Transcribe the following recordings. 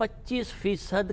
25%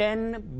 10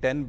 10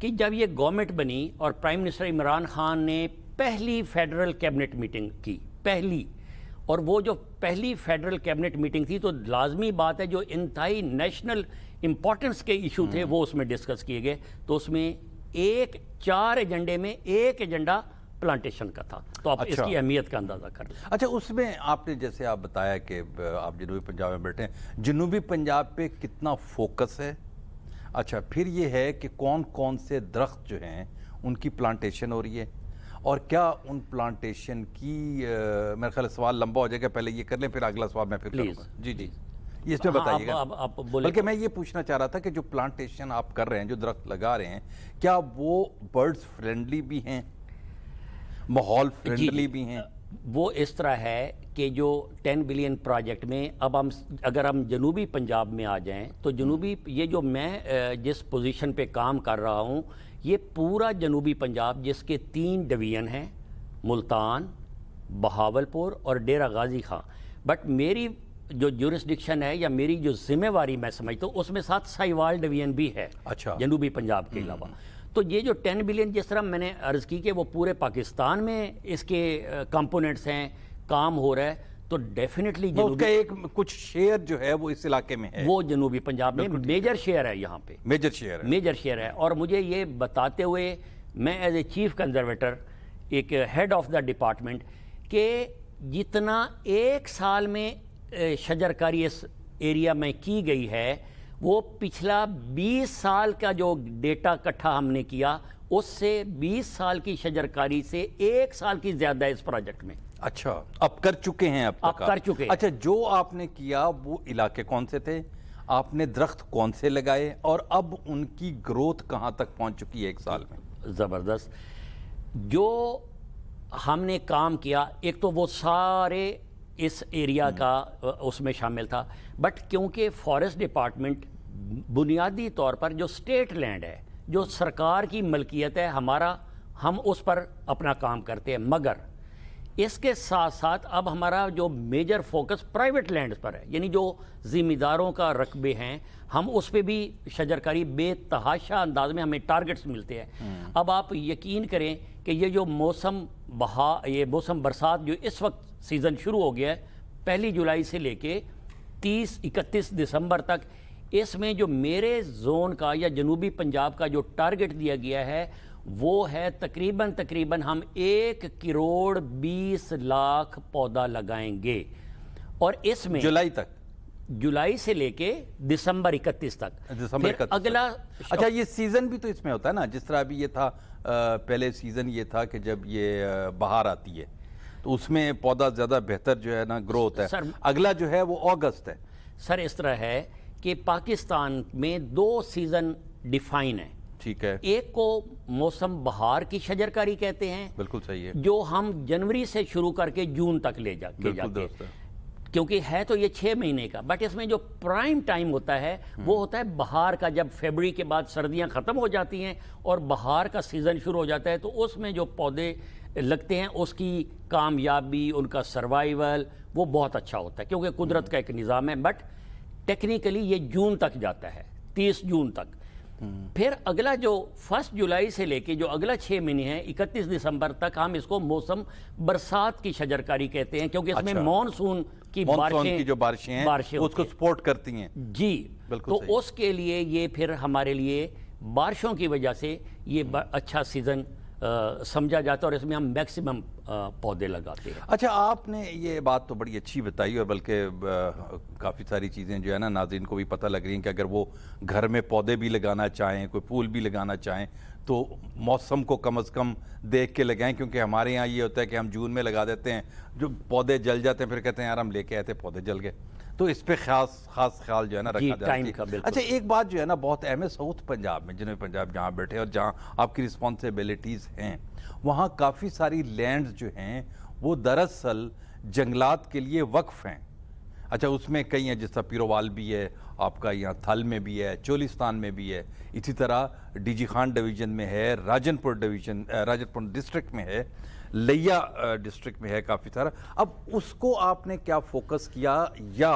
کہ جب یہ گورنمنٹ بنی اور پرائم منسٹر عمران خان نے پہلی فیڈرل کیبنٹ میٹنگ کی، پہلی، اور وہ جو پہلی فیڈرل کیبنٹ میٹنگ تھی تو لازمی بات ہے جو انتہائی نیشنل امپورٹنس کے ایشو تھے وہ اس میں ڈسکس کیے گئے، تو اس میں 4 ایجنڈے میں ایک ایجنڈا پلانٹیشن کا تھا، تو آپ اس کی اہمیت کا اندازہ کر لیں۔ اچھا، اس میں آپ نے جیسے آپ بتایا کہ آپ جنوبی پنجاب میں بیٹھے ہیں، جنوبی پنجاب پہ کتنا فوکس ہے؟ اچھا، پھر یہ ہے کہ کون کون سے درخت جو ہیں ان کی پلانٹیشن ہو رہی ہے، اور کیا ان پلانٹیشن کی میرا خیال سوال لمبا ہو جائے گا، پہلے یہ کر لیں پھر اگلا سوال میں پھر کروں گا۔ جی جی، یہ اس میں بتائیے گا۔ بلکہ میں یہ پوچھنا چاہ رہا تھا کہ جو پلانٹیشن آپ کر رہے ہیں، جو درخت لگا رہے ہیں، کیا وہ برڈز فرینڈلی بھی ہیں، ماحول فرینڈلی بھی ہیں؟ وہ اس طرح ہے کہ جو 10 بلین پروجیکٹ میں اب اگر ہم جنوبی پنجاب میں آ جائیں تو یہ جو میں جس پوزیشن پہ کام کر رہا ہوں، یہ پورا جنوبی پنجاب جس کے 3 ڈویژن ہیں، ملتان، بہاولپور اور ڈیرہ غازی خان، بٹ میری جو جورسڈکشن ہے یا میری جو ذمہ واری میں سمجھتا ہوں اس میں ساتھ سائیوال ڈویژن بھی ہے جنوبی پنجاب کے علاوہ۔ تو یہ جو 10 بلین جس طرح میں نے عرض کی کہ وہ پورے پاکستان میں اس کے کمپوننٹس ہیں، کام ہو رہا ہے، تو ڈیفینیٹلی اس کا ایک کچھ شیئر جو ہے وہ اس علاقے میں ہے، وہ جنوبی پنجاب میں میجر شیئر ہے، یہاں پہ میجر شیئر ہے۔ اور مجھے یہ بتاتے ہوئے میں ایز اے چیف کنزرویٹر، ایک ہیڈ آف دا ڈپارٹمنٹ، کہ جتنا 1 سال میں شجرکاری اس ایریا میں کی گئی ہے، وہ پچھلا 20 سال کا جو ڈیٹا اکٹھا ہم نے کیا، اس سے 20 سال کی شجرکاری سے 1 سال کی زیادہ ہے اس پروجیکٹ میں۔ اچھا، اب کر چکے ہیں؟ اب کر چکے ہیں۔ اچھا، جو آپ نے کیا وہ علاقے کون سے تھے؟ آپ نے درخت کون سے لگائے، اور اب ان کی گروتھ کہاں تک پہنچ چکی ہے 1 سال میں؟ زبردست۔ جو ہم نے کام کیا، ایک تو وہ سارے اس ایریا کا اس میں شامل تھا، بٹ کیونکہ فارسٹ ڈپارٹمنٹ بنیادی طور پر جو سٹیٹ لینڈ ہے، جو سرکار کی ملکیت ہے ہم اس پر اپنا کام کرتے ہیں، مگر اس کے ساتھ ساتھ اب ہمارا جو میجر فوکس پرائیویٹ لینڈز پر ہے، یعنی جو ذمہ داروں کا رقبے ہیں، ہم اس پہ بھی شجرکاری بے تحاشا انداز میں ہمیں ٹارگٹس ملتے ہیں۔ اب آپ یقین کریں کہ یہ جو موسم برسات جو اس وقت سیزن شروع ہو گیا ہے، 1 جولائی سے لے کے 31 دسمبر تک، اس میں جو میرے زون کا یا جنوبی پنجاب کا جو ٹارگٹ دیا گیا ہے وہ ہے تقریباً ہم 1 کروڑ 20 لاکھ پودا لگائیں گے، اور اس میں جولائی سے لے کے دسمبر 31 تک۔ اگلا اچھا، یہ سیزن بھی تو اس میں ہوتا ہے نا، جس طرح ابھی یہ تھا، پہلے سیزن یہ تھا کہ جب یہ بہار آتی ہے تو اس میں پودا زیادہ بہتر جو ہے نا گرو ہوتا ہے، اگلا جو ہے وہ اگست ہے۔ سر اس طرح ہے کہ پاکستان میں 2 سیزن ڈیفائن ہیں، ٹھیک ہے، ایک کو موسم بہار کی شجرکاری کہتے ہیں، بالکل صحیح ہے، جو ہم جنوری سے شروع کر کے جون تک لے جاتے ہیں، کیونکہ ہے تو یہ 6 مہینے کا، بٹ اس میں جو پرائم ٹائم ہوتا ہے وہ ہوتا ہے بہار کا، جب فیبرری کے بعد سردیاں ختم ہو جاتی ہیں اور بہار کا سیزن شروع ہو جاتا ہے، تو اس میں جو پودے لگتے ہیں اس کی کامیابی، ان کا سروائیول وہ بہت اچھا ہوتا ہے، کیونکہ قدرت کا ایک نظام ہے، بٹ ٹیکنیکلی یہ جون تک جاتا ہے، 30 جون تک۔ پھر اگلا جو 1 جولائی سے لے کے جو اگلا 6 مہینے ہیں 31 دسمبر تک، ہم اس کو موسم برسات کی شجرکاری کہتے ہیں، کیونکہ اس میں مانسون کی جو بارشیں ہیں اس کو سپورٹ کرتی ہیں۔ جی، تو اس کے لیے یہ پھر ہمارے لیے بارشوں کی وجہ سے یہ اچھا سیزن سمجھا جاتا ہے، اور اس میں ہم میکسیمم پودے لگاتے ہیں۔ اچھا، آپ نے یہ بات تو بڑی اچھی بتائی، اور بلکہ کافی ساری چیزیں جو ہے نا ناظرین کو بھی پتہ لگ رہی ہیں کہ اگر وہ گھر میں پودے بھی لگانا چاہیں، کوئی پھول بھی لگانا چاہیں، تو موسم کو کم از کم دیکھ کے لگائیں، کیونکہ ہمارے یہاں یہ ہوتا ہے کہ ہم جون میں لگا دیتے ہیں، جو پودے جل جاتے ہیں، پھر کہتے ہیں یار ہم لے کے آئے تھے پودے جل گئے، تو اس پہ خاص خیال جو ہے نا رکھا جانا چاہیے۔ اچھا، ایک بات جو ہے نا بہت اہم ہے، ساؤتھ پنجاب میں، جنوبی پنجاب جہاں بیٹھے اور جہاں آپ کی رسپانسبلٹیز ہیں، وہاں کافی ساری لینڈز جو ہیں وہ دراصل جنگلات کے لیے وقف ہیں۔ اچھا، اس میں کئی ہیں، جس طرح پیروال بھی ہے، آپ کا یہاں تھل میں بھی ہے، چولستان میں بھی ہے، اسی طرح ڈی جی خان ڈویژن میں ہے، راجن پور ڈسٹرکٹ میں ہے، لیا ڈسٹرکٹ میں ہے، کافی سارا۔ اب اس کو آپ نے کیا فوکس کیا، یا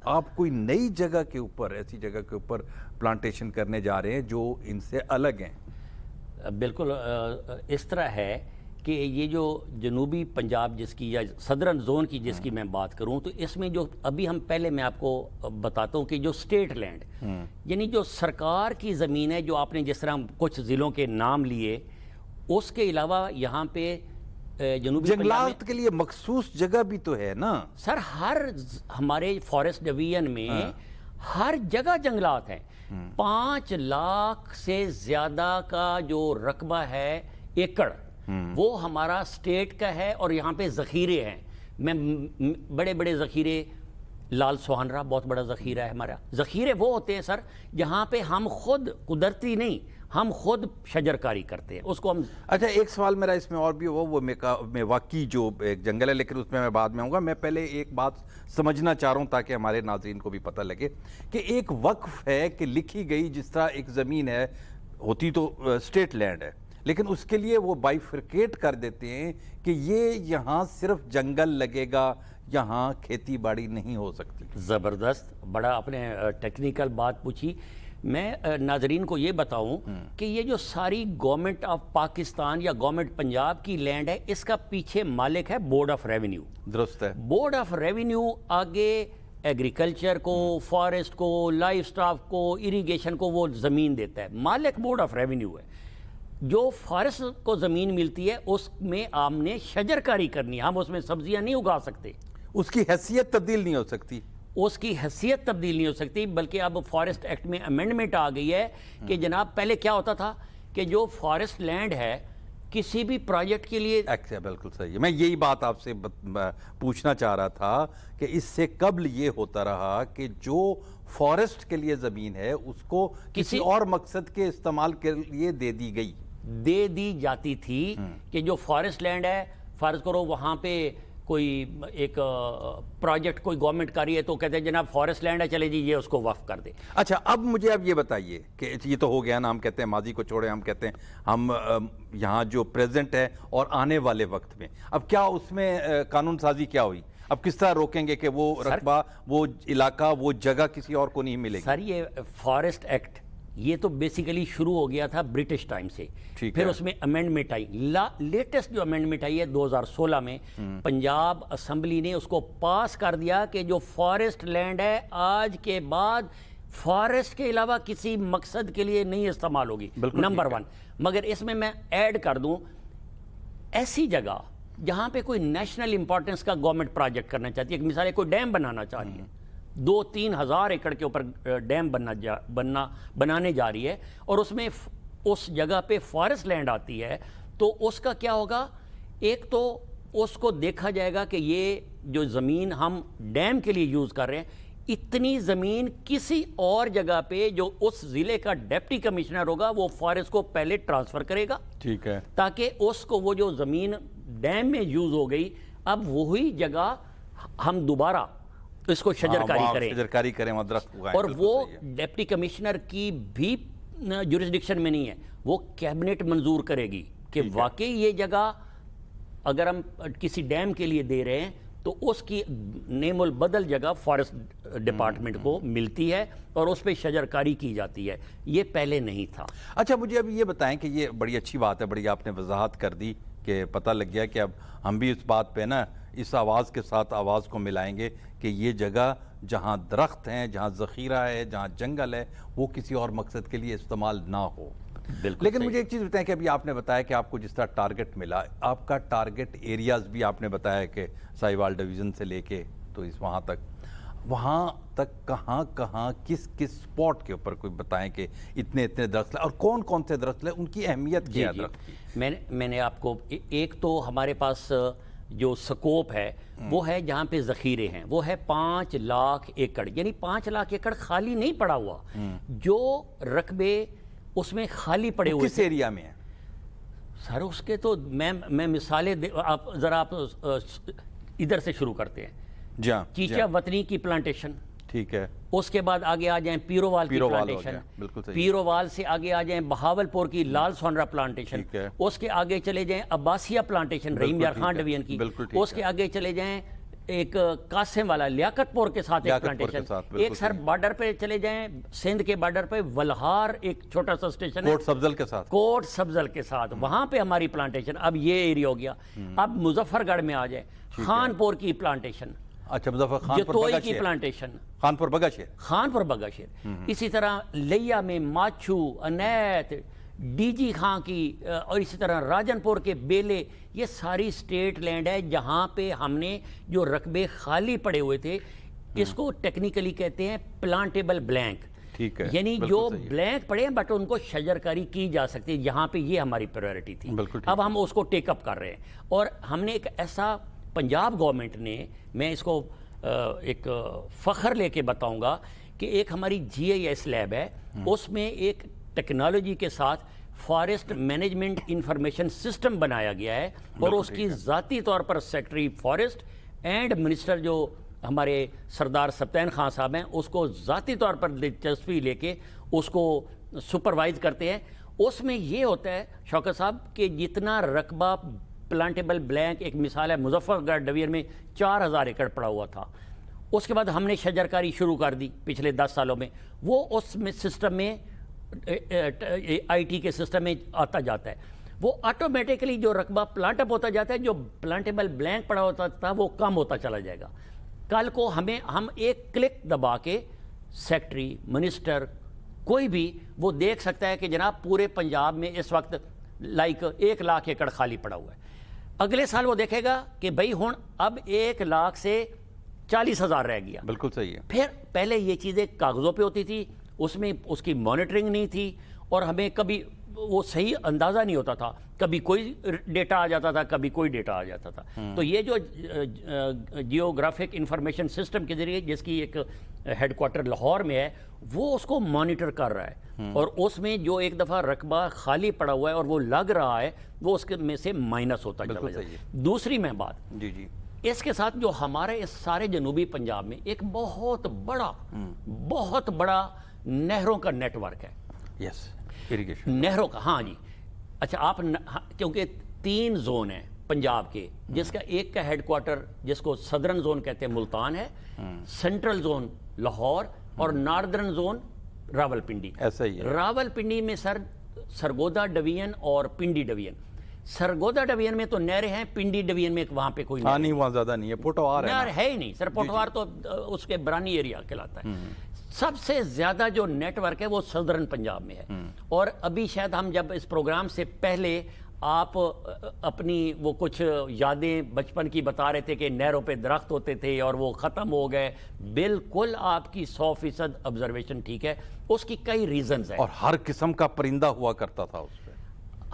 آپ کوئی نئی جگہ کے اوپر، ایسی جگہ کے اوپر پلانٹیشن کرنے جا رہے ہیں جو ان سے الگ ہیں؟ بالکل اس طرح ہے کہ یہ جو جنوبی پنجاب جس کی یا صدرن زون کی جس کی میں بات کروں تو اس میں جو ابھی ہم پہلے میں آپ کو بتاتا ہوں کہ جو اسٹیٹ لینڈ یعنی جو سرکار کی زمین ہے، جو آپ نے جس طرح کچھ ضلعوں کے نام لیے، اس کے علاوہ یہاں پہ جنوبی جنگلات کے لیے مخصوص جگہ بھی تو ہے نا سر. ہر ہمارے فارسٹ ڈویژن میں ہر جگہ جنگلات ہیں. 5 لاکھ سے زیادہ کا جو رقبہ ہے ایکڑ وہ ہمارا اسٹیٹ کا ہے، اور یہاں پہ ذخیرے ہیں. میں بڑے بڑے ذخیرے، لال سوہنرا بہت بڑا ذخیرہ ہے ہمارا. ذخیرے وہ ہوتے ہیں سر جہاں پہ ہم خود قدرتی نہیں، ہم خود شجر کاری کرتے ہیں اس کو ہم. اچھا ایک سوال میرا اس میں اور بھی وہ میں واقعی جو ایک جنگل ہے، لیکن اس میں بعد میں ہوں گا. میں پہلے ایک بات سمجھنا چاہ رہا ہوں تاکہ ہمارے ناظرین کو بھی پتہ لگے کہ ایک وقف ہے کہ لکھی گئی، جس طرح ایک زمین ہے ہوتی تو اسٹیٹ لینڈ ہے، لیکن اس کے لیے وہ بائیفرکیٹ کر دیتے ہیں کہ یہ یہاں صرف جنگل لگے گا، یہاں کھیتی باڑی نہیں ہو سکتی. زبردست، بڑا آپ نے ٹیکنیکل بات پوچھی. میں ناظرین کو یہ بتاؤں کہ یہ جو ساری گورنمنٹ آف پاکستان یا گورنمنٹ پنجاب کی لینڈ ہے، اس کا پیچھے مالک ہے بورڈ آف ریونیو. درست ہے. بورڈ آف ریونیو آگے ایگریکلچر کو، فارسٹ کو، لائف سٹاک کو، اریگیشن کو وہ زمین دیتا ہے. مالک بورڈ آف ریونیو ہے. جو فارسٹ کو زمین ملتی ہے اس میں ہم نے شجر کاری کرنی ہے، ہم اس میں سبزیاں نہیں اگا سکتے. اس کی حیثیت تبدیل نہیں ہو سکتی. اس کی حیثیت تبدیل نہیں ہو سکتی، بلکہ اب فارسٹ ایکٹ میں امینڈمنٹ آ گئی ہے کہ جناب پہلے کیا ہوتا تھا کہ جو فارسٹ لینڈ ہے کسی بھی پروجیکٹ کے لیے. بالکل صحیح ہے. میں یہی بات آپ سے پوچھنا چاہ رہا تھا کہ اس سے قبل یہ ہوتا رہا کہ جو فارسٹ کے لیے زمین ہے اس کو کسی اور مقصد کے استعمال کے لیے دے دی جاتی تھی کہ جو فارسٹ لینڈ ہے، فرض کرو وہاں پہ کوئی ایک پروجیکٹ کوئی گورنمنٹ کاری ہے تو کہتے ہیں جناب فارسٹ لینڈ ہے، چلے جی یہ اس کو وقف کر دے. اچھا اب مجھے اب یہ بتائیے کہ یہ تو ہو گیا نا، ہم کہتے ہیں ماضی کو چھوڑیں، ہم کہتے ہیں ہم یہاں جو پریزنٹ ہے اور آنے والے وقت میں اب کیا اس میں قانون سازی کیا ہوئی؟ اب کس طرح روکیں گے کہ وہ رقبہ، وہ علاقہ، وہ جگہ کسی اور کو نہیں ملے گی؟ سر یہ فارسٹ ایکٹ یہ تو بیسیکلی شروع ہو گیا تھا برٹش ٹائم سے، پھر اس میں امینڈمنٹ آئی. لیٹسٹ جو امینڈمنٹ آئی ہے 2016 میں، پنجاب اسمبلی نے اس کو پاس کر دیا کہ جو فارسٹ لینڈ ہے آج کے بعد فارسٹ کے علاوہ کسی مقصد کے لیے نہیں استعمال ہوگی. نمبر 1. مگر اس میں ایڈ کر دوں ایسی جگہ جہاں پہ کوئی نیشنل امپورٹنس کا گورنمنٹ پروجیکٹ کرنا چاہتی ہے، مثال کوئی ڈیم بنانا چاہ رہی ہے، 2-3 ہزار ایکڑ کے اوپر ڈیم بنانے جا رہی ہے، اور اس میں اس جگہ پہ فارسٹ لینڈ آتی ہے، تو اس کا کیا ہوگا؟ ایک تو اس کو دیکھا جائے گا کہ یہ جو زمین ہم ڈیم کے لیے یوز کر رہے ہیں، اتنی زمین کسی اور جگہ پہ جو اس ضلع کا ڈپٹی کمشنر ہوگا وہ فارسٹ کو پہلے ٹرانسفر کرے گا. ٹھیک ہے. تاکہ اس کو وہ جو زمین ڈیم میں یوز ہو گئی اب وہی جگہ ہم دوبارہ اس کو شجرکاری کریں اور وہ ڈپٹی کمشنر کی بھی جورسڈکشن میں نہیں ہے، وہ کیبنٹ منظور کرے گی کہ واقعی یہ جگہ اگر ہم کسی ڈیم کے لیے دے رہے ہیں تو اس کی نیم البدل جگہ فارسٹ ڈپارٹمنٹ کو ملتی ہے اور اس پہ شجرکاری کی جاتی ہے. یہ پہلے نہیں تھا. اچھا مجھے اب یہ بتائیں کہ یہ بڑی اچھی بات ہے، بڑی آپ نے وضاحت کر دی کہ پتہ لگ گیا کہ اب ہم بھی اس بات پہ نا اس آواز کے ساتھ آواز کو ملائیں گے کہ یہ جگہ جہاں درخت ہیں، جہاں ذخیرہ ہے، جہاں جنگل ہے، وہ کسی اور مقصد کے لیے استعمال نہ ہو. لیکن مجھے ایک چیز بتائیں کہ ابھی آپ نے بتایا کہ آپ کو جس طرح ٹارگٹ ملا، آپ کا ٹارگٹ ایریاز بھی آپ نے بتایا کہ ساہیوال ڈویژن سے لے کے تو وہاں تک کہاں کس سپورٹ کے اوپر کوئی بتائیں کہ اتنے درخت لیں اور کون سے درخت لیں، ان کی اہمیت کیا ہے درخت کی؟ میں نے آپ کو ایک تو ہمارے پاس جو سکوپ ہے وہ ہے جہاں پہ ذخیرے ہیں، وہ ہے 5 لاکھ ایکڑ. یعنی 5 لاکھ ایکڑ خالی نہیں پڑا ہوا، جو رقبے اس میں خالی پڑے ہوئے. کس ایریا میں ہے سر؟ اس کے تو میں مثالیں آپ ذرا آپ ادھر سے شروع کرتے ہیں. چیچا وطنی کی پلانٹیشن، ٹھیک ہے. اس کے بعد آگے آ جائیں پیرووال کی پلانٹیشن، پیرووال سے آگے آ جائیں بہاول پور کی لال سونرا پلانٹیشن، اس کے آگے چلے جائیں عباسیہ پلانٹیشن رحیم یار خان ڈویژن کی، اس کے آگے چلے جائیں ایک قاسم والا لیاقت پور کے ساتھ ایک لیاقت پور کے پلانٹیشن، ساتھ، بالکل ایک سر بارڈر پہ چلے جائیں سندھ کے بارڈر پہ ولہار ایک چھوٹا سا اسٹیشن ہے کوٹ سبزل کے ساتھ، کوٹ سبزل کے ساتھ، وہاں پہ ہماری پلانٹیشن، اب یہ ایریا ہو گیا. اب مظفر گڑھ میں آ جائیں، خان پور کی پلانٹیشن، اچھا مظفر خان پور جتوئی بگا کی شیر، پلانٹیشن، خان پور بگا شیر، خان پور بگا شیر، اسی طرح لیا میں ماچھو، انیت، ڈی جی خان کی، اور اسی طرح راجن پور کے بیلے، یہ ساری سٹیٹ لینڈ ہے جہاں پہ ہم نے جو رقبے خالی پڑے ہوئے تھے، اس کو ٹیکنیکلی کہتے ہیں پلانٹیبل بلینک، ٹھیک ہے، یعنی بالکل جو صحیح ہے، بلینک پڑے ہیں بٹ ان کو شجرکاری کی جا سکتی ہے، یہاں پہ یہ ہماری پریورٹی تھی. بالکل ٹھیک اب ہم اس کو ٹیک اپ کر رہے ہیں، اور ہم نے ایک ایسا پنجاب گورنمنٹ نے، میں اس کو ایک فخر لے کے بتاؤں گا کہ ایک ہماری جی آئی ایس لیب ہے، اس میں ایک ٹیکنالوجی کے ساتھ فارسٹ مینجمنٹ انفارمیشن سسٹم بنایا گیا ہے، اور اس کی ذاتی طور پر سیکرٹری فارسٹ اینڈ منسٹر جو ہمارے سردار سبطین خان صاحب ہیں، اس کو ذاتی طور پر دلچسپی لے کے اس کو سپروائز کرتے ہیں. اس میں یہ ہوتا ہے شوکت صاحب کہ جتنا رقبہ پلانٹیبل بلینک، ایک مثال ہے مظفر گڑھ ڈویر میں 4000 ایکڑ پڑا ہوا تھا، اس کے بعد ہم نے شجرکاری شروع کر دی پچھلے 10 سالوں میں، وہ اس میں سسٹم میں آئی ٹی کے سسٹم میں آتا جاتا ہے، وہ آٹومیٹکلی جو رقبہ پلانٹ اپ ہوتا جاتا ہے، جو پلانٹیبل بلینک پڑا ہوتا تھا وہ کم ہوتا چلا جائے گا. کل کو ہم ایک کلک دبا کے سیکٹری، منسٹر، کوئی بھی وہ دیکھ سکتا ہے کہ جناب پورے پنجاب میں اس وقت 1,00,000 ایکڑ خالی پڑا ہوا ہے. اگلے سال وہ دیکھے گا کہ بھائی ہوں اب 1,00,000 سے 40,000 رہ گیا. بالکل صحیح ہے. پھر پہلے یہ چیزیں کاغذوں پہ ہوتی تھی، اس میں اس کی مانیٹرنگ نہیں تھی، اور ہمیں کبھی وہ صحیح اندازہ نہیں ہوتا تھا، کبھی کوئی ڈیٹا آ جاتا تھا، کبھی کوئی ڈیٹا آ جاتا تھا. تو یہ جو جیوگرافک انفارمیشن سسٹم کے ذریعے، جس کی ایک ہیڈ کوارٹر لاہور میں ہے، وہ اس کو مانیٹر کر رہا ہے، اور اس میں جو ایک دفعہ رقبہ خالی پڑا ہوا ہے اور وہ لگ رہا ہے، وہ اس کے میں سے مائنس ہوتا چلا جاتا ہے. دوسری میں بات، جی جی، اس کے ساتھ جو ہمارے اس سارے جنوبی پنجاب میں ایک بہت بڑا نہروں کا نیٹ ورک ہے. یس، اریگیشن، نہروں کا، ہاں جی. اچھا آپ کیونکہ 3 زون ہیں پنجاب کے، جس کا ایک کا ہیڈ کوارٹر جس کو صدرن زون کہتے ہیں ملتان ہے، سینٹرل زون لاہور، اور ناردرن زون راول پنڈی. ایسا ہی ہے. راول پنڈی میں سرگودا ڈویژن اور پنڈی ڈویژن. سرگودا ڈویژن میں تو نہریں ہیں، پنڈی ڈویژن میں وہاں پہ کوئی نہیں، وہاں زیادہ نہیں ہے، پوٹوار ہے، نہر ہے ہی نہیں سر. پوٹوار تو اس کے برانی ایریا کہلاتا ہے. سب سے زیادہ جو نیٹ ورک ہے وہ صدرن پنجاب میں ہے. اور ابھی شاید ہم جب اس پروگرام سے پہلے آپ اپنی وہ کچھ یادیں بچپن کی بتا رہے تھے کہ نہروں پہ درخت ہوتے تھے اور وہ ختم ہو گئے. بالکل آپ کی 100% آبزرویشن ٹھیک ہے. اس کی کئی ریزنز ہیں. اور ہر قسم کا پرندہ ہوا کرتا تھا اس پہ،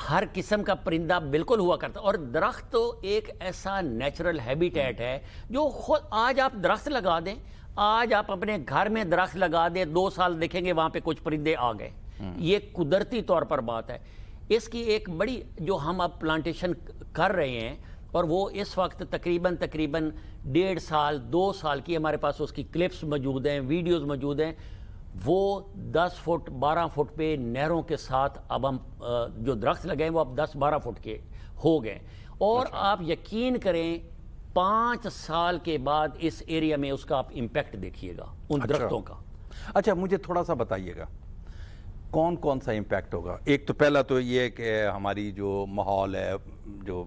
ہر قسم کا پرندہ بالکل ہوا کرتا. اور درخت تو ایک ایسا نیچرل ہیبیٹیٹ ہے جو خود، آج آپ درخت لگا دیں، آج آپ اپنے گھر میں درخت لگا دیں، 2 سال دیکھیں گے وہاں پہ کچھ پرندے آ گئے. یہ قدرتی طور پر بات ہے. اس کی ایک بڑی جو ہم اب پلانٹیشن کر رہے ہیں، اور وہ اس وقت تقریباً 1.5 سال 2 سال کی ہمارے پاس اس کی کلپس موجود ہیں، ویڈیوز موجود ہیں. وہ 10 فٹ 12 فٹ پہ نہروں کے ساتھ اب ہم جو درخت لگے ہیں وہ اب 10-12 فٹ کے ہو گئے. اور آپ یقین کریں 5 سال کے بعد اس ایریا میں اس کا آپ امپیکٹ دیکھیے گا ان درختوں کا. اچھا مجھے تھوڑا سا بتائیے گا کون سا امپیکٹ ہوگا. ایک تو پہلا تو یہ کہ ہماری جو ماحول ہے، جو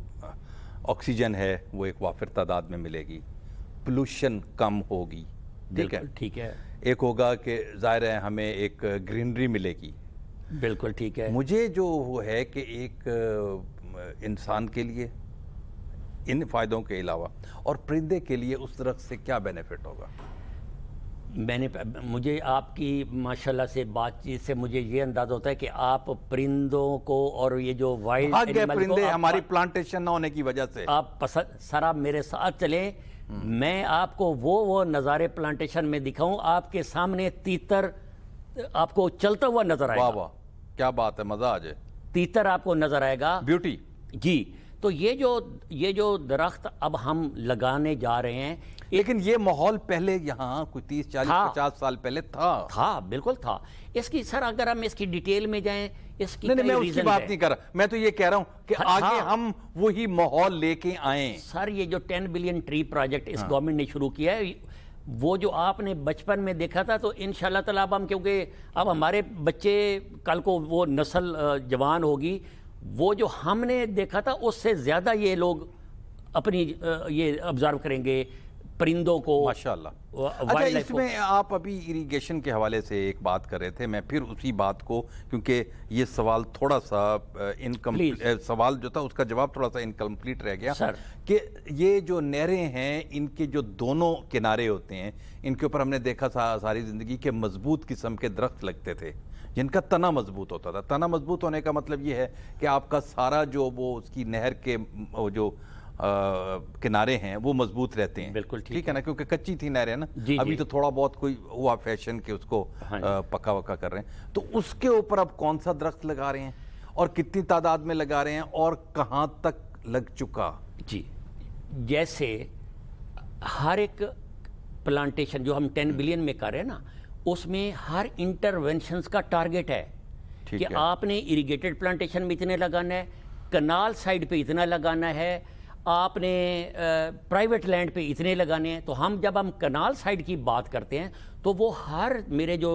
آکسیجن ہے، وہ ایک وافر تعداد میں ملے گی، پولوشن کم ہوگی، ٹھیک ہے. ایک ہوگا کہ ظاہر ہے ہمیں ایک گرینری ملے گی. بالکل ٹھیک ہے. مجھے جو وہ ہے کہ ایک انسان کے لیے ان فائدوں کے علاوہ اور پرندے کے لیے اس درخت سے کیا بینیفٹ ہوگا؟ مجھے آپ کی ماشاءاللہ سے بات چیت سے مجھے یہ انداز ہوتا ہے کہ آپ پرندوں کو اور یہ جو وائلڈ اینیمل کو، ہماری پلانٹیشن نہ ہونے کی وجہ سے آپ پسند، سر آپ میرے ساتھ چلیں، میں آپ کو وہ نظارے پلانٹیشن میں دکھاؤں. آپ کے سامنے تیتر آپ کو چلتا ہوا نظر آئے گا. واہ واہ، کیا بات ہے، مزہ آ جائے. تیتر آپ کو نظر آئے گا، بیوٹی. جی. تو یہ جو درخت اب ہم لگانے جا رہے ہیں، لیکن یہ ماحول پہلے یہاں کوئی 30 40 50 سال پہلے تھا بالکل تھا. اس کی سر اگر ہم اس کی ڈیٹیل میں جائیں، اس کی نہیں میں اس کی بات نہیں کر رہا، میں تو یہ کہہ رہا ہوں کہ آگے ہم وہی ماحول لے کے آئیں. سر یہ جو 10 بلین ٹری پروجیکٹ اس گورنمنٹ نے شروع کیا ہے، وہ جو آپ نے بچپن میں دیکھا تھا، تو انشاءاللہ تعالیٰ اب ہم، کیونکہ اب ہمارے بچے کل کو وہ نسل جوان ہوگی، وہ جو ہم نے دیکھا تھا اس سے زیادہ یہ لوگ اپنی یہ آبزرو کریں گے پرندوں کو. ماشاءاللہ. اچھا اس میں آپ ابھی اریگیشن کے حوالے سے ایک بات کر رہے تھے، میں پھر اسی بات کو، کیونکہ یہ سوال تھوڑا سا سوال جو تھا اس کا جواب تھوڑا سا انکمپلیٹ رہ گیا، کہ یہ جو نہریں ہیں ان کے جو دونوں کنارے ہوتے ہیں، ان کے اوپر ہم نے دیکھا تھا ساری زندگی کے مضبوط قسم کے درخت لگتے تھے جن کا تنا مضبوط ہوتا تھا. تنا مضبوط ہونے کا مطلب یہ ہے کہ آپ کا سارا جو وہ اس کی نہر کے جو کنارے ہیں وہ مضبوط رہتے ہیں. بالکل ٹھیک ہے نا، کیونکہ کچی تھی نہریں نا، ابھی تو تھوڑا بہت کوئی ہوا فیشن کہ اس کو پکا وکا کر رہے ہیں. تو اس کے اوپر اب کون سا درخت لگا رہے ہیں اور کتنی تعداد میں لگا رہے ہیں اور کہاں تک لگ چکا؟ جی جیسے ہر ایک پلانٹیشن جو ہم 10 بلین میں کر رہے ہیں نا، اس میں ہر انٹرونشنز کا ٹارگٹ ہے کہ آپ نے اریگیٹڈ پلانٹیشن میں اتنے لگانا ہے، کنال سائڈ پہ اتنا لگانا ہے، آپ نے پرائیویٹ لینڈ پہ اتنے لگانے ہیں. تو جب ہم کنال سائڈ کی بات کرتے ہیں تو وہ ہر میرے جو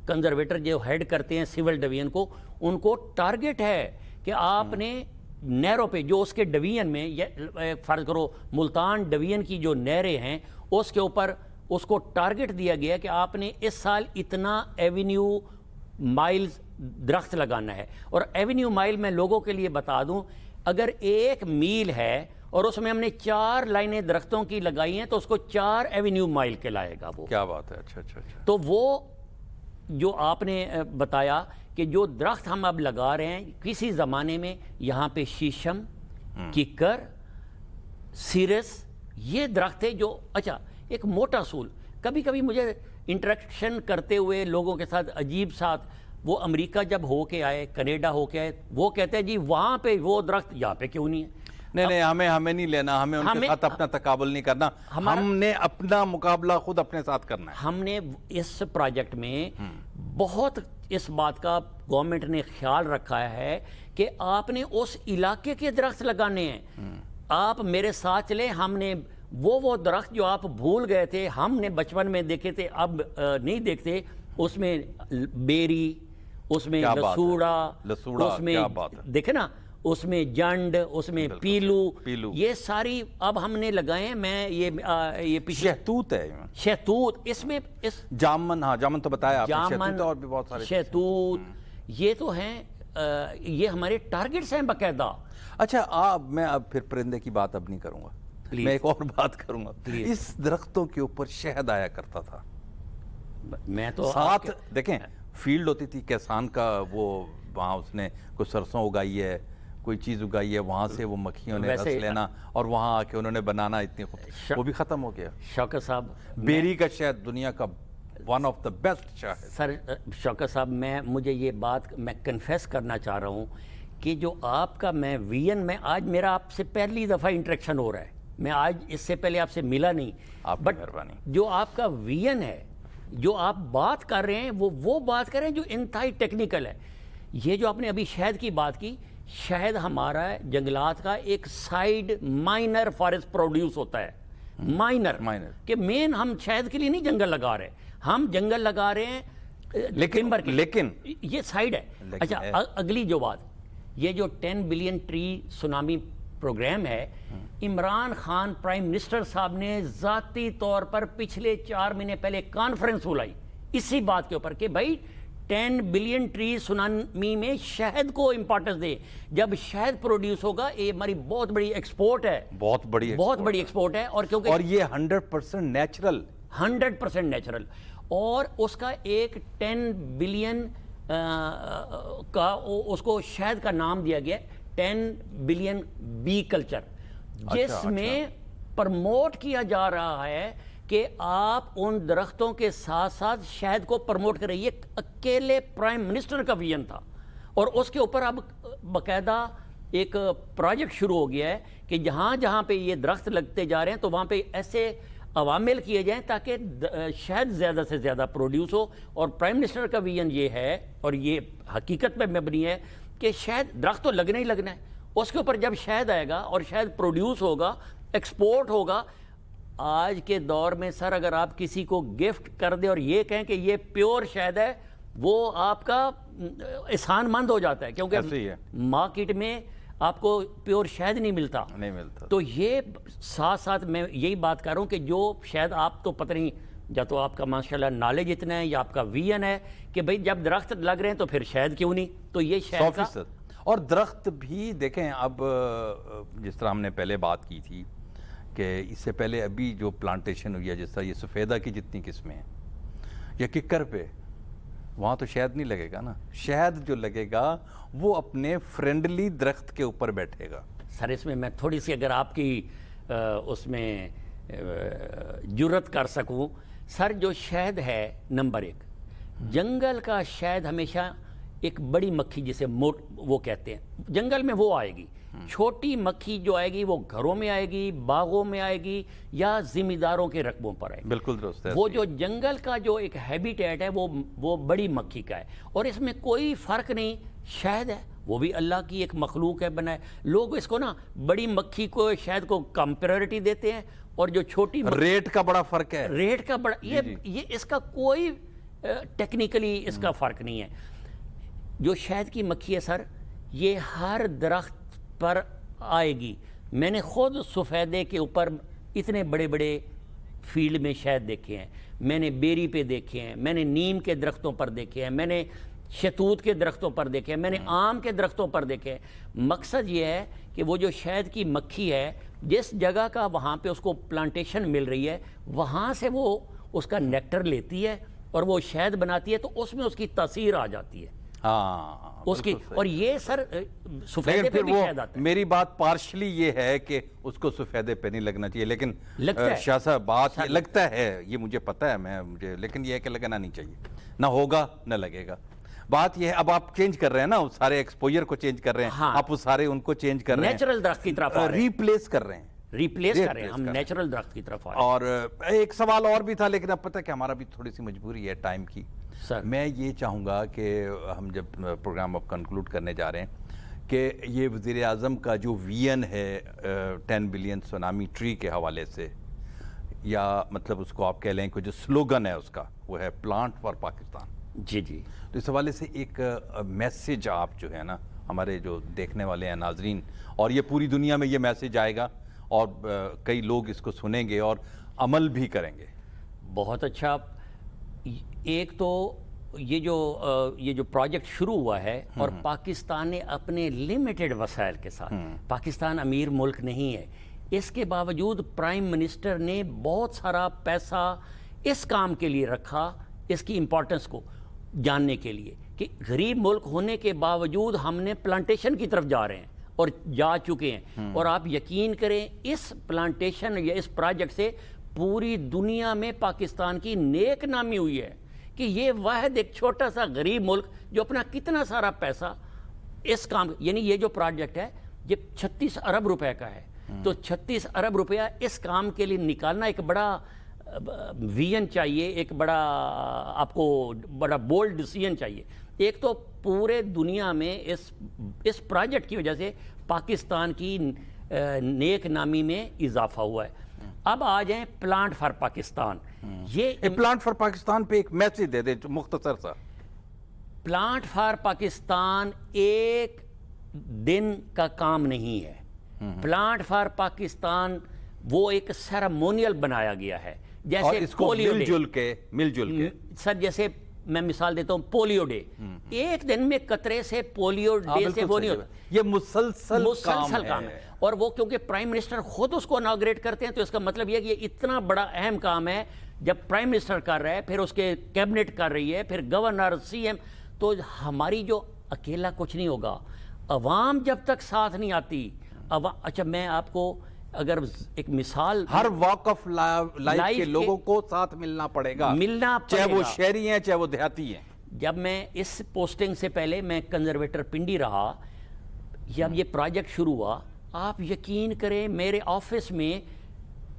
کنزرویٹر جو ہیڈ کرتے ہیں سول ڈویژن کو، ان کو ٹارگٹ ہے کہ آپ نے نہروں پہ جو اس کے ڈویژن میں، فرض کرو ملتان ڈویژن کی جو نہریں ہیں اس کے اوپر اس کو ٹارگٹ دیا گیا کہ آپ نے اس سال اتنا ایونیو مائلز درخت لگانا ہے. اور ایونیو مائل میں لوگوں کے لیے بتا دوں، اگر 1 میل ہے اور اس میں ہم نے 4 لائنیں درختوں کی لگائی ہیں تو اس کو 4 ایونیو مائل کہلائے گا. وہ کیا بات ہے. اچھا اچھا اچھا. تو وہ جو آپ نے بتایا کہ جو درخت ہم اب لگا رہے ہیں، کسی زمانے میں یہاں پہ شیشم، ککر، سیرس، یہ درخت ہے جو، اچھا ایک موٹا اصول، کبھی کبھی مجھے انٹریکشن کرتے ہوئے لوگوں کے ساتھ عجیب ساتھ، وہ امریکہ جب ہو کے آئے، کینیڈا ہو کے آئے، وہ کہتے ہیں جی وہاں پہ وہ درخت یہاں پہ کیوں نہیں ہے. نہیں ہمیں نہیں لینا، ہمیں ان کے ساتھ اپنا تقابل نہیں کرنا، ہم نے اپنا مقابلہ خود اپنے ساتھ کرنا ہے. ہم نے اس پروجیکٹ میں بہت اس بات کا گورنمنٹ نے خیال رکھا ہے کہ آپ نے اس علاقے کے درخت لگانے ہیں. آپ میرے ساتھ چلے، ہم نے وہ درخت جو آپ بھول گئے تھے، ہم نے بچپن میں دیکھے تھے، اب نہیں دیکھتے، اس میں بیری، اس میں لسوڑا، اس میں دیکھے نا، اس میں جنڈ، اس میں پیلو، یہ ساری اب ہم نے لگائے ہیں. میں یہ شہتوت ہے، شہتوت، اس میں جامن، ہاں جامن تو بتایا آپ نے، شہتوت اور بھی بہت سارے، شہتوت، یہ تو ہیں، یہ ہمارے ٹارگٹس ہیں باقاعدہ. اچھا میں اب پھر پرندے کی بات اب نہیں کروں گا، میں ایک اور بات کروں گا. اس درختوں کے اوپر شہد آیا کرتا تھا. میں تو ساتھ دیکھیں فیلڈ ہوتی تھی کسان کا، وہ وہاں اس نے کوئی سرسوں اگائی ہے، کوئی چیز اگائی ہے، وہاں سے وہ مکھیوں نے رس لینا اور وہاں آ کے انہوں نے بنانا، اتنی وہ بھی ختم ہو گیا. شوکت صاحب، بیری کا شہد دنیا کا ون آف دا بیسٹ شہد. سر شوکت صاحب، مجھے یہ بات میں کنفیس کرنا چاہ رہا ہوں کہ جو آپ کا میں آج میرا آپ سے پہلی دفعہ انٹریکشن ہو رہا ہے، میں آج اس سے پہلے آپ سے ملا نہیں، بٹ مہربانی. جو آپ کا ویژن ہے، جو آپ بات کر رہے ہیں، وہ بات کر رہے ہیں جو انتہائی ٹیکنیکل ہے. یہ جو آپ نے ابھی شہد کی بات کی، شہد ہمارا جنگلات کا ایک سائیڈ مائنر فارسٹ پروڈیوس ہوتا ہے. مائنر کہ مین ہم شہد کے لیے نہیں جنگل لگا رہے، ہم جنگل لگا رہے ہیں لیکن یہ سائیڈ ہے. اچھا اگلی جو بات، یہ جو 10 بلین ٹری سونامی پروگرام ہے، عمران خان پرائم منسٹر صاحب نے ذاتی طور پر پچھلے 4 مہینے پہلے کانفرنس بلائی اسی بات کے اوپر کہ بھائی 10 بلین ٹری سونامی میں شہد کو امپورٹنس دے. جب شہد پروڈیوس ہوگا، یہ ہماری بہت بڑی ایکسپورٹ ہے، بہت بڑی ایکسپورٹ ہے. اور کیونکہ اور یہ 100% نیچرل، 100% نیچرل، اور اس کا ایک 10 بلین کا اس کو شہد کا نام دیا گیا 10 بلین بی کلچر، جس میں پرموٹ کیا جا رہا ہے کہ آپ ان درختوں کے ساتھ ساتھ شہد کو پرموٹ کریں. یہ اکیلے پرائم منسٹر کا ویژن تھا اور اس کے اوپر اب باقاعدہ ایک پروجیکٹ شروع ہو گیا ہے کہ جہاں جہاں پہ یہ درخت لگتے جا رہے ہیں تو وہاں پہ ایسے عوامل کیے جائیں تاکہ شہد زیادہ سے زیادہ پروڈیوس ہو. اور پرائم منسٹر کا ویژن یہ ہے اور یہ حقیقت پہ مبنی ہے کہ شہد درخت تو لگنا ہی لگنا ہے, اس کے اوپر جب شہد آئے گا اور شہد پروڈیوس ہوگا, ایکسپورٹ ہوگا. آج کے دور میں سر اگر آپ کسی کو گفٹ کر دیں اور یہ کہیں کہ یہ پیور شہد ہے, وہ آپ کا احسان مند ہو جاتا ہے, کیونکہ مارکیٹ میں آپ کو پیور شہد نہیں ملتا. تو یہ ساتھ ساتھ میں یہی بات کر رہا ہوں کہ جو شہد آپ تو پتہ نہیں, یا تو آپ کا ماشاءاللہ نالج اتنا ہے یا آپ کا ویژن ہے کہ بھئی جب درخت لگ رہے ہیں تو پھر شہد کیوں نہیں. تو یہ شہد کا 100%. اور درخت بھی دیکھیں, اب جس طرح ہم نے پہلے بات کی تھی کہ اس سے پہلے ابھی جو پلانٹیشن ہوئی ہے, جس طرح یہ سفیدہ کی جتنی قسمیں ہیں یا ککر پہ, وہاں تو شہد نہیں لگے گا نا. شہد جو لگے گا وہ اپنے فرینڈلی درخت کے اوپر بیٹھے گا. سر اس میں میں تھوڑی سی اگر آپ کی اس میں جرت کر سکوں سر, جو شہد ہے نمبر 1, جنگل کا شہد ہمیشہ ایک بڑی مکھی جسے وہ کہتے ہیں, جنگل میں وہ آئے گی. چھوٹی مکھی جو آئے گی وہ گھروں میں آئے گی, باغوں میں آئے گی یا ذمہ داروں کے رقبوں پر آئے گی. بالکل درست ہے. وہ جو جنگل کا جو ایک ہیبیٹیٹ ہے وہ بڑی مکھی کا ہے, اور اس میں کوئی فرق نہیں. شہد ہے وہ بھی اللہ کی ایک مخلوق ہے بنائے. لوگ اس کو نا بڑی مکھی کو شہد کو کم پریورٹی دیتے ہیں, اور جو چھوٹی ریٹ کا بڑا فرق ہے. ریٹ کا بڑا یہ اس کا کوئی ٹیکنیکلی اس کا فرق نہیں ہے. جو شہد کی مکھی ہے سر, یہ ہر درخت پر آئے گی. میں نے خود سفیدے کے اوپر اتنے بڑے بڑے فیلڈ میں شہد دیکھے ہیں, میں نے بیری پہ دیکھے ہیں, میں نے نیم کے درختوں پر دیکھے ہیں, میں نے شہتوت کے درختوں پر دیکھے ہیں, میں نے آم کے درختوں پر دیکھے ہیں. مقصد یہ ہے کہ وہ جو شہد کی مکھی ہے, جس جگہ کا وہاں پہ اس کو پلانٹیشن مل رہی ہے, وہاں سے وہ اس کا نیکٹر لیتی ہے اور وہ شہد بناتی ہے, تو اس میں اس کی تاثیر آ جاتی ہے اس کی. اور یہ سر سفیدے پہ بھی شہد آتا ہے. میری بات پارشلی یہ ہے کہ اس کو سفیدے پہ نہیں لگنا چاہیے, لیکن شاہ صاحب بات لگتا ہے, یہ مجھے پتہ ہے, لیکن یہ ہے کہ لگنا نہیں چاہیے. نہ ہوگا نہ لگے گا. بات یہ ہے اب آپ چینج کر رہے ہیں نا, اس سارے ایکسپوجر کو چینج کر رہے ہیں, آپ اس سارے ان کو چینج کر رہے ہیں, نیچرل درخت کی طرف ریپلیس کر رہے ہیں, ہم نیچرل درخت کی طرف آ رہے ہیں. اور ایک سوال اور بھی تھا, لیکن اب پتہ کہ ہمارا بھی تھوڑی سی مجبوری ہے ٹائم کی. میں یہ چاہوں گا کہ ہم جب پروگرام اب کنکلوڈ کرنے جا رہے ہیں کہ یہ وزیر اعظم کا جو ویژن ہے 10 بلین سونامی ٹری کے حوالے سے, یا مطلب اس کو آپ کہہ لیں کہ جو سلوگن ہے اس کا وہ ہے پلانٹ فار پاکستان. جی جی. تو اس حوالے سے ایک میسیج آپ جو ہے نا ہمارے جو دیکھنے والے ہیں ناظرین, اور یہ پوری دنیا میں یہ میسیج آئے گا اور کئی لوگ اس کو سنیں گے اور عمل بھی کریں گے. بہت اچھا. ایک تو یہ جو پروجیکٹ شروع ہوا ہے, اور پاکستان نے اپنے لمیٹڈ وسائل کے ساتھ, پاکستان امیر ملک نہیں ہے, اس کے باوجود پرائم منسٹر نے بہت سارا پیسہ اس کام کے لیے رکھا, اس کی امپورٹنس کو جاننے کے لیے کہ غریب ملک ہونے کے باوجود ہم نے پلانٹیشن کی طرف جا رہے ہیں اور جا چکے ہیں. اور آپ یقین کریں اس پلانٹیشن یا اس پروجیکٹ سے پوری دنیا میں پاکستان کی نیک نامی ہوئی ہے کہ یہ واحد ایک چھوٹا سا غریب ملک جو اپنا کتنا سارا پیسہ اس کام, یعنی یہ جو پروجیکٹ ہے یہ 36 ارب روپے کا ہے, تو 36 ارب روپیہ اس کام کے لیے نکالنا ایک بڑا ویژن چاہیے, ایک بڑا آپ کو بڑا بولڈ ڈیسیژن چاہیے. ایک تو پورے دنیا میں اس پروجیکٹ کی وجہ سے پاکستان کی نیک نامی میں اضافہ ہوا ہے. اب آ جائیں پلانٹ فار پاکستان. یہ پلانٹ فار پاکستان پہ ایک میسیج دے دیں مختصر سا. پلانٹ فار پاکستان ایک دن کا کام نہیں ہے. پلانٹ فار پاکستان وہ ایک سیرمونیل بنایا گیا ہے, جیسے اس کو مل جل کے سر, جیسے میں مثال دیتا ہوں پولیو ڈے, ایک دن میں قطرے سے پولیو ڈے سے وہ نہیں ہوتا, یہ مسلسل کام ہے. اور وہ کیونکہ پرائم منسٹر خود اس کو اناگریٹ کرتے ہیں, تو اس کا مطلب یہ کہ یہ اتنا بڑا اہم کام ہے. جب پرائم منسٹر کر رہا ہے, پھر اس کے کیبنٹ کر رہی ہے, پھر گورنر, سی ایم, تو ہماری جو اکیلا کچھ نہیں ہوگا. عوام جب تک ساتھ نہیں آتی, اچھا میں آپ کو اگر ایک مثال, ہر واک آف لائف کے لوگوں کو ساتھ ملنا پڑے گا, چاہے وہ شہری ہیں چاہے وہ دیہاتی ہیں. جب میں اس پوسٹنگ سے پہلے میں کنزرویٹر پنڈی رہا, جب یہ پروجیکٹ شروع ہوا آپ یقین کریں میرے آفس میں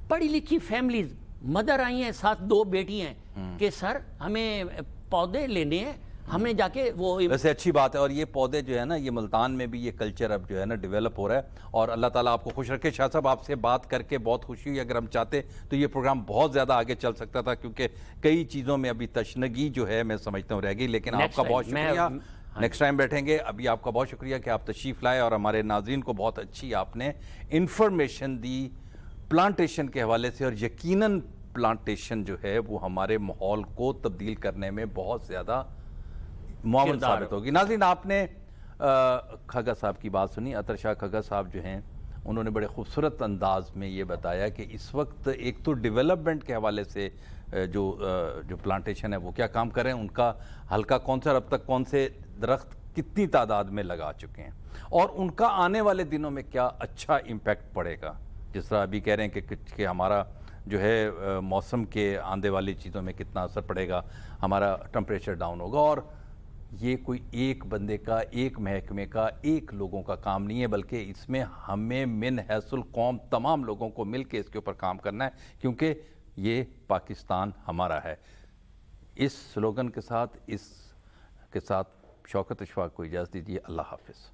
پڑھی لکھی فیملیز مدر آئی ہیں ساتھ 2 بیٹی ہیں کہ سر ہمیں پودے لینے ہیں ہم نے جا کے وہ ویسے اچھی بات ہے اور یہ پودے جو ہے نا یہ ملتان میں بھی یہ کلچر اب جو ہے نا ڈیولپ ہو رہا ہے اور اللہ تعالیٰ آپ کو خوش رکھے. شاہ صاحب آپ سے بات کر کے بہت خوشی ہوئی. اگر ہم چاہتے تو یہ پروگرام بہت زیادہ آگے چل سکتا تھا کیونکہ کئی چیزوں میں ابھی تشنگی جو ہے میں سمجھتا ہوں رہ گئی, لیکن آپ کا بہت شکریہ. نیکسٹ ٹائم بیٹھیں گے. ابھی آپ کا بہت شکریہ کہ آپ تشریف لائے اور ہمارے ناظرین کو بہت اچھی آپ نے انفارمیشن دی پلانٹیشن کے حوالے سے, اور یقیناً پلانٹیشن جو ہے وہ ہمارے ماحول کو تبدیل کرنے میں بہت زیادہ معاون ثابت ہوگی. ناظرین آپ نے کھگا صاحب کی بات سنی. اطہر شاہ کھگا صاحب جو ہیں انہوں نے بڑے خوبصورت انداز میں یہ بتایا کہ اس وقت ایک تو ڈیولپمنٹ کے حوالے سے جو پلانٹیشن ہے وہ کیا کام کریں, ان کا حلقہ کون سا, اب تک کون سے درخت کتنی تعداد میں لگا چکے ہیں, اور ان کا آنے والے دنوں میں کیا اچھا امپیکٹ پڑے گا. جس طرح ابھی کہہ رہے ہیں کہ ہمارا جو ہے موسم کے آنے والی چیزوں میں کتنا اثر پڑے گا, ہمارا ٹمپریچر ڈاؤن ہوگا. اور یہ کوئی ایک بندے کا, ایک محکمے کا, ایک لوگوں کا کام نہیں ہے, بلکہ اس میں ہمیں من حیث القوم تمام لوگوں کو مل کے اس کے اوپر کام کرنا ہے, کیونکہ یہ پاکستان ہمارا ہے. اس سلوگن کے ساتھ شوکت اشفاق کو اجازت دیجیے. اللہ حافظ.